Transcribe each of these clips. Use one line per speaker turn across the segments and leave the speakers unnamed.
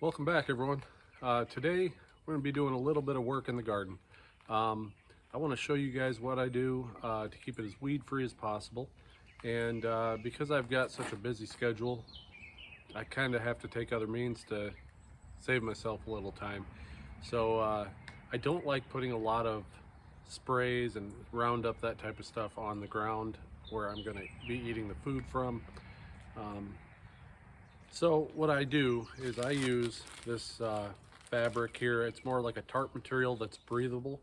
Welcome back, everyone. Today we're going to be doing a little bit of work in the garden. I want to show you guys what I do to keep it as weed free as possible, and because I've got such a busy schedule, I kind of have to take other means to save myself a little time. So I don't like putting a lot of sprays and Roundup, that type of stuff, on the ground where I'm going to be eating the food from. So what I do is I use this fabric here. It's more like a tarp material that's breathable,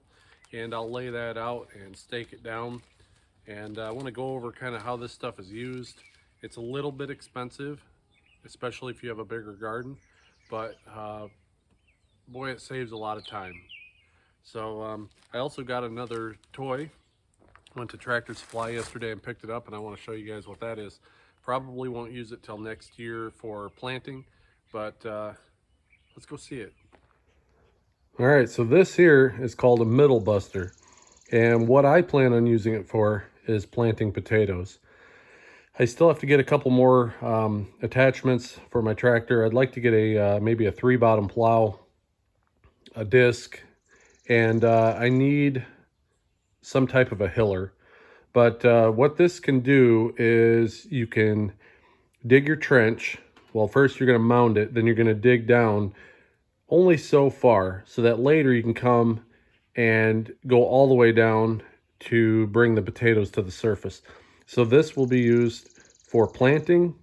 and I'll lay that out and stake it down. And I want to go over kind of how this stuff is used. It's a little bit expensive, especially if you have a bigger garden, but boy, it saves a lot of time. So I also got another toy. Went to Tractor Supply yesterday and picked it up, and I want to show you guys what that is. Probably won't use it till next year for planting, but let's go see it. All right, so this here is called a middle buster, and what I plan on using it for is planting potatoes. I still have to get a couple more attachments for my tractor. I'd like to get a maybe a 3-bottom plow, a disc, and I need some type of a hiller. But what this can do is you can dig your trench. Well, first you're going to mound it, then you're going to dig down only so far, so that later you can come and go all the way down to bring the potatoes to the surface. So this will be used for planting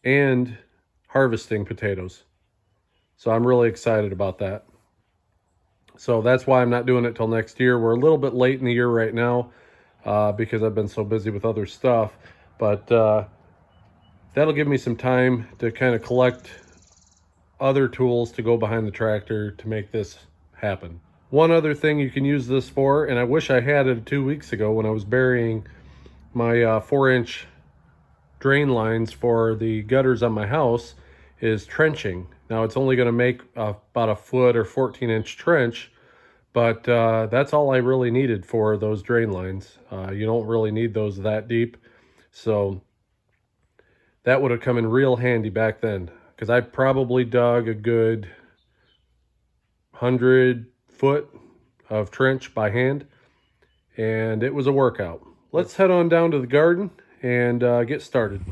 and harvesting potatoes. So I'm really excited about that. So that's why I'm not doing it till next year. We're a little bit late in the year right now because I've been so busy with other stuff, but that'll give me some time to kind of collect other tools to go behind the tractor to make this happen. One other thing you can use this for, and I wish I had it 2 weeks ago when I was burying my 4-inch drain lines for the gutters on my house, is trenching. Now it's only going to make about a foot or 14-inch trench, but that's all I really needed for those drain lines. You don't really need those that deep, so that would have come in real handy back then, because I probably dug a good 100 foot of trench by hand, and it was a workout. Let's head on down to the garden and get started.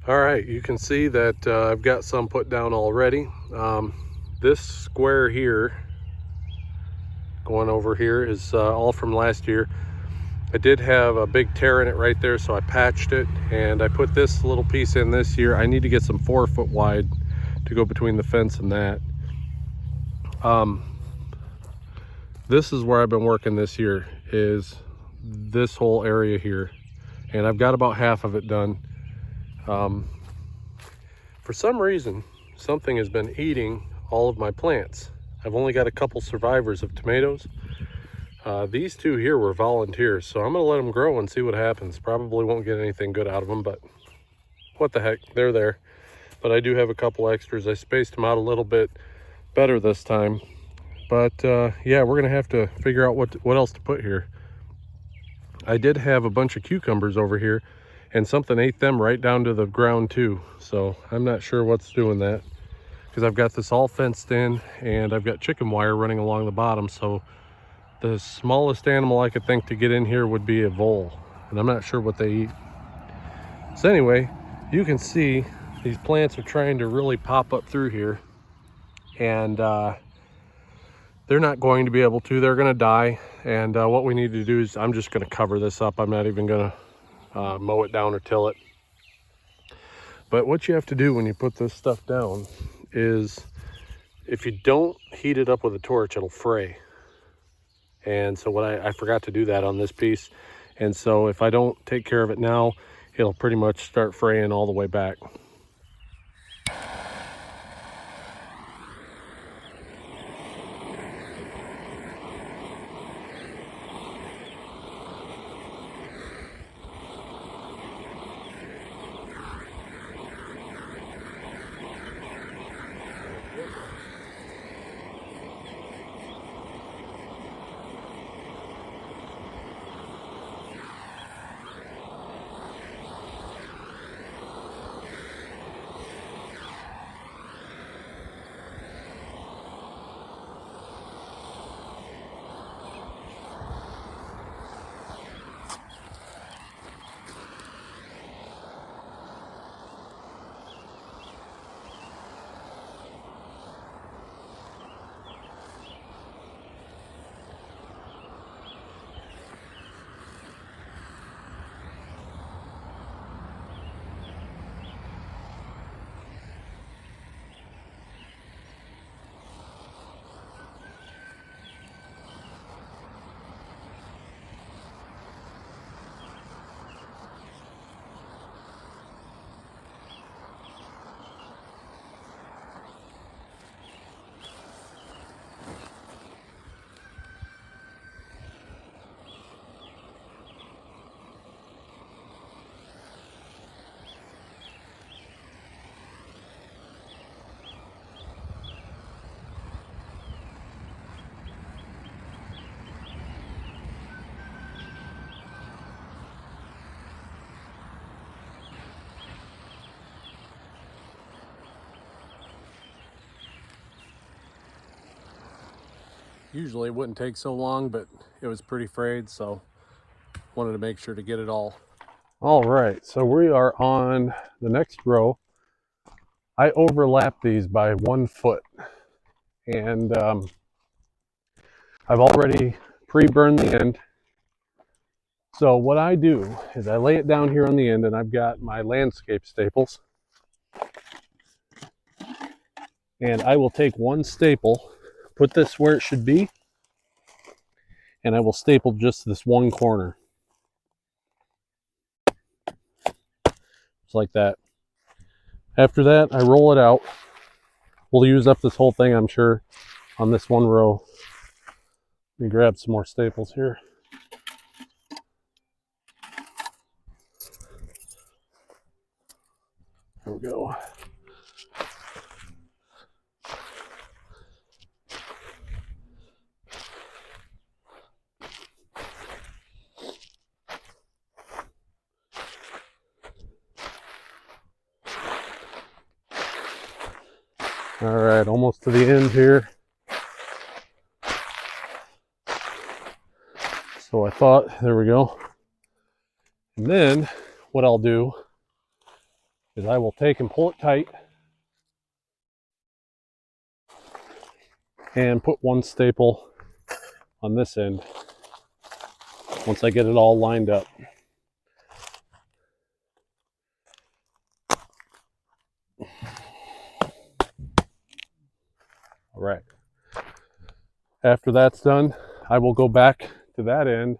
All right, you can see that I've got some put down already. This square here, going over here, is all from last year. I did have a big tear in it right there, so I patched it, and I put this little piece in this year. I need to get some 4-foot wide to go between the fence and that. This is where I've been working this year, is this whole area here, and I've got about half of it done. For some reason, something has been eating all of my plants. I've only got a couple survivors of tomatoes. These two here were volunteers, so I'm gonna let them grow and see what happens. Probably won't get anything good out of them, but what the heck, they're there. But I do have a couple extras. I spaced them out a little bit better this time. But yeah, we're gonna have to figure out what else to put here. I did have a bunch of cucumbers over here, and something ate them right down to the ground too. So I'm not sure what's doing that, because I've got this all fenced in and I've got chicken wire running along the bottom. So the smallest animal I could think to get in here would be a vole, and I'm not sure what they eat. So anyway, you can see these plants are trying to really pop up through here, and they're not going to be able to. They're going to die, and what we need to do is, I'm just going to cover this up. I'm not even going to mow it down or till it. But what you have to do when you put this stuff down is, if you don't heat it up with a torch, it'll fray. And so I forgot to do that on this piece. And so if I don't take care of it now, it'll pretty much start fraying all the way back. Usually it wouldn't take so long, but it was pretty frayed, so wanted to make sure to get it all. All right, so we are on the next row. I overlapped these by 1 foot, and I've already pre-burned the end. So what I do is I lay it down here on the end, and I've got my landscape staples. And I will take one staple, put this where it should be, and I will staple just this one corner. Just like that. After that, I roll it out. We'll use up this whole thing, I'm sure, on this one row. Let me grab some more staples here. There we go. All right, almost to the end here. So I thought, there we go. And then what I'll do is I will take and pull it tight and put one staple on this end once I get it all lined up. All right. After that's done, I will go back to that end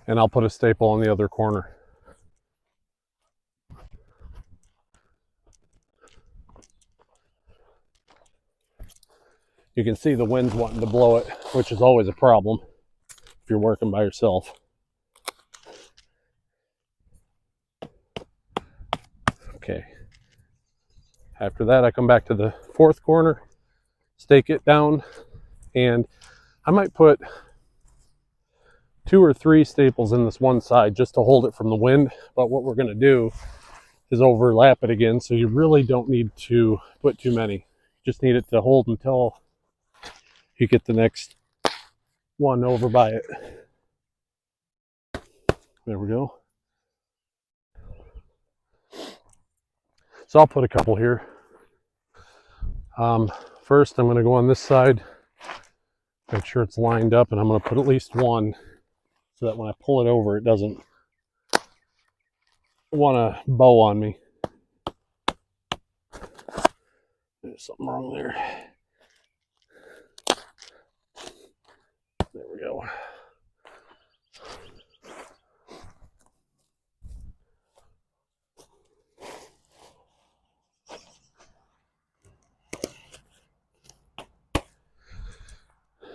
and I'll put a staple on the other corner. You can see the wind's wanting to blow it, which is always a problem if you're working by yourself. Okay. After that, I come back to the fourth corner, stake it down, and I might put 2 or 3 staples in this one side just to hold it from the wind. But what we're going to do is overlap it again, so you really don't need to put too many. You just need it to hold until you get the next one over by it. There we go. So I'll put a couple here. First, I'm going to go on this side, make sure it's lined up, and I'm going to put at least one so that when I pull it over, it doesn't want to bow on me. There's something wrong there. There we go.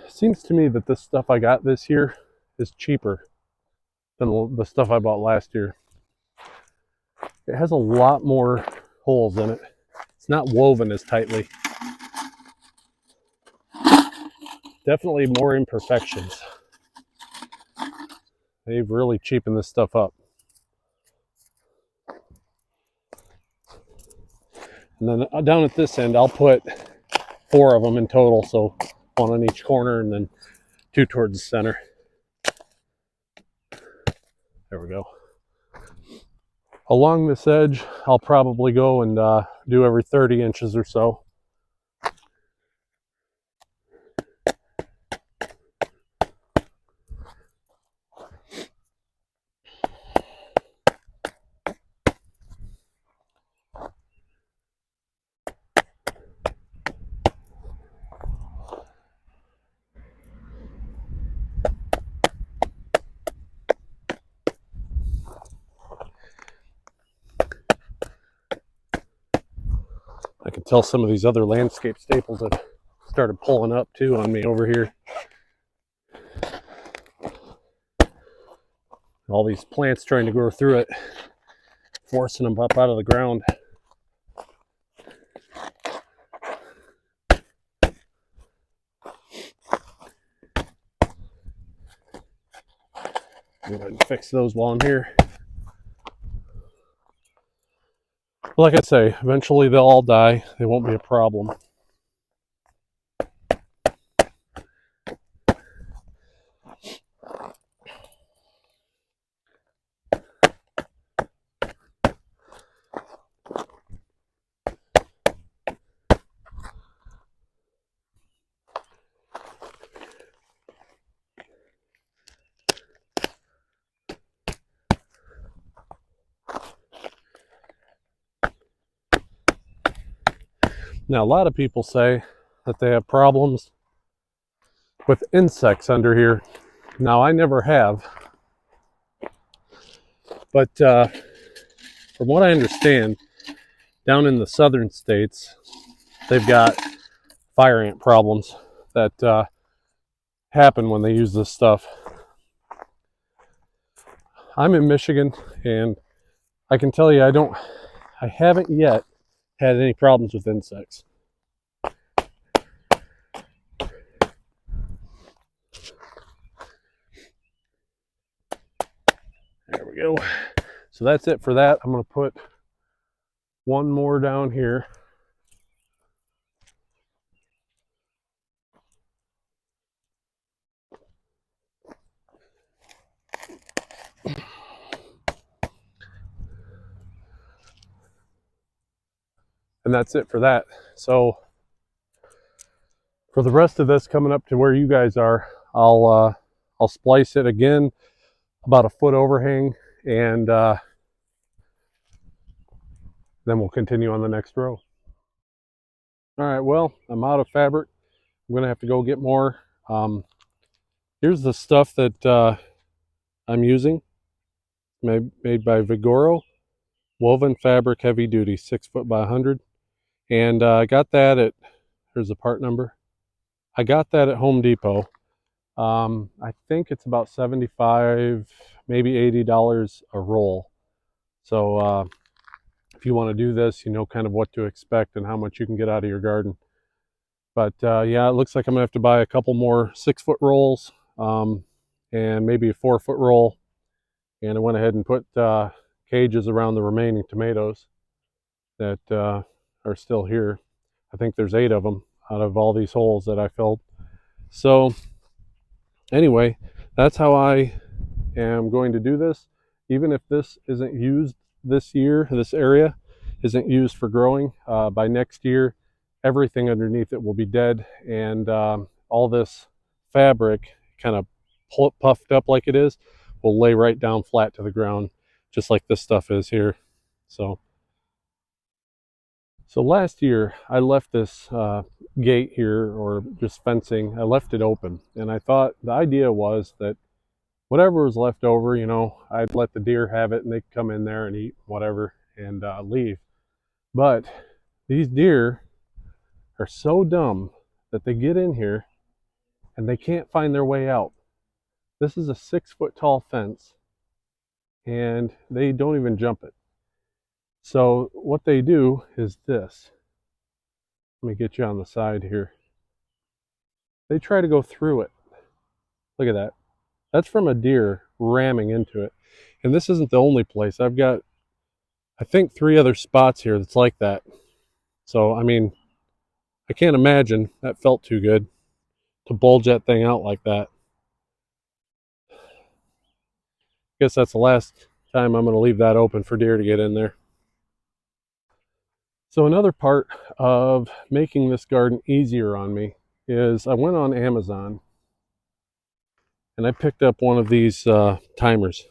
Seems to me that this stuff I got this year is cheaper than the stuff I bought last year. It has a lot more holes in it. It's not woven as tightly. Definitely more imperfections. They've really cheapened this stuff up. And then down at this end, I'll put 4 of them in total, so 1 on each corner and then 2 towards the center. There we go. Along this edge, I'll probably go and do every 30 inches or so. I can tell some of these other landscape staples have started pulling up too on me over here. All these plants trying to grow through it, forcing them up out of the ground. Go ahead and fix those while I'm here. Like I say, eventually they'll all die. They won't be a problem. Now, a lot of people say that they have problems with insects under here. Now, I never have. But from what I understand, down in the southern states, they've got fire ant problems that happen when they use this stuff. I'm in Michigan, and I can tell you I haven't yet had any problems with insects. There we go. So that's it for that. I'm going to put 1 more down here. And that's it for that. So for the rest of this, coming up to where you guys are, I'll splice it again, about a foot overhang, and then we'll continue on the next row. All right, well, I'm out of fabric. I'm gonna have to go get more. Here's the stuff that I'm using, made by Vigoro, woven fabric, heavy duty, 6 foot by 100. And I got that at, here's the part number. I got that at Home Depot. I think it's about $75, maybe $80 a roll. So if you want to do this, you know kind of what to expect and how much you can get out of your garden. But yeah, it looks like I'm gonna have to buy a couple more 6 foot rolls and maybe a 4 foot roll. And I went ahead and put cages around the remaining tomatoes that are still here. I think there's 8 of them out of all these holes that I filled. So anyway, that's how I am going to do this. Even if this isn't used this year, this area isn't used for growing, by next year, everything underneath it will be dead, and all this fabric kind of puffed up like it is will lay right down flat to the ground, just like this stuff is here. So last year I left this gate here, or just fencing, I left it open, and I thought the idea was that whatever was left over, you know, I'd let the deer have it and they could come in there and eat whatever and leave. But these deer are so dumb that they get in here and they can't find their way out. This is a 6-foot tall fence and they don't even jump it. So what they do is this. Let me get you on the side here. They try to go through it. Look at that. That's from a deer ramming into it. And this isn't the only place. I've got, I think, 3 other spots here that's like that. So, I mean, I can't imagine that felt too good to bulge that thing out like that. I guess that's the last time I'm going to leave that open for deer to get in there. So another part of making this garden easier on me is I went on Amazon and I picked up one of these timers,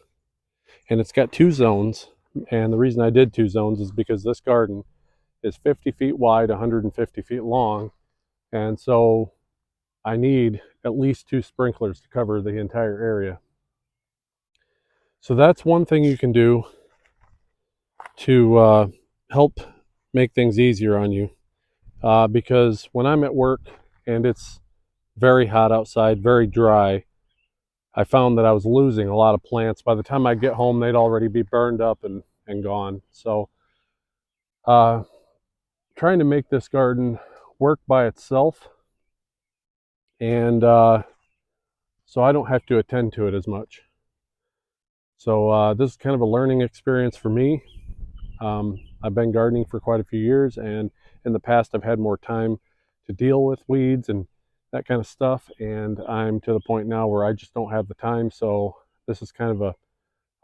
and it's got 2 zones. And the reason I did 2 zones is because this garden is 50 feet wide, 150 feet long, and so I need at least 2 sprinklers to cover the entire area. So that's one thing you can do to help make things easier on you, because when I'm at work and it's very hot outside, very dry, I found that I was losing a lot of plants. By the time I get home, they'd already be burned up and gone. So trying to make this garden work by itself, and so I don't have to attend to it as much. So this is kind of a learning experience for me. I've been gardening for quite a few years, and in the past I've had more time to deal with weeds and that kind of stuff, and I'm to the point now where I just don't have the time. So this is kind of a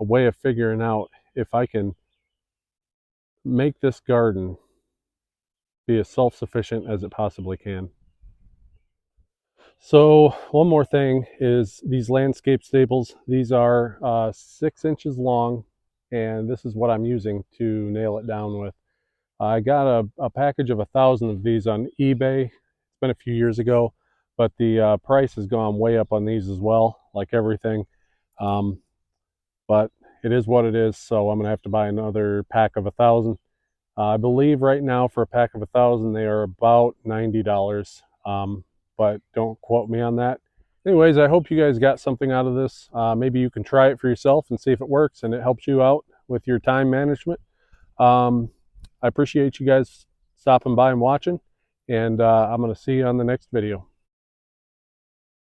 way of figuring out if I can make this garden be as self-sufficient as it possibly can. So one more thing is these landscape staples. These are 6 inches long, and this is what I'm using to nail it down with. I got a package of 1,000 of these on eBay. It's been a few years ago, but the price has gone way up on these as well, like everything. But it is what it is, so I'm gonna have to buy another pack of 1,000. I believe right now for a pack of 1,000 they are about $90, but don't quote me on that. Anyways, I hope you guys got something out of this. Maybe you can try it for yourself and see if it works and it helps you out with your time management. I appreciate you guys stopping by and watching, and I'm going to see you on the next video.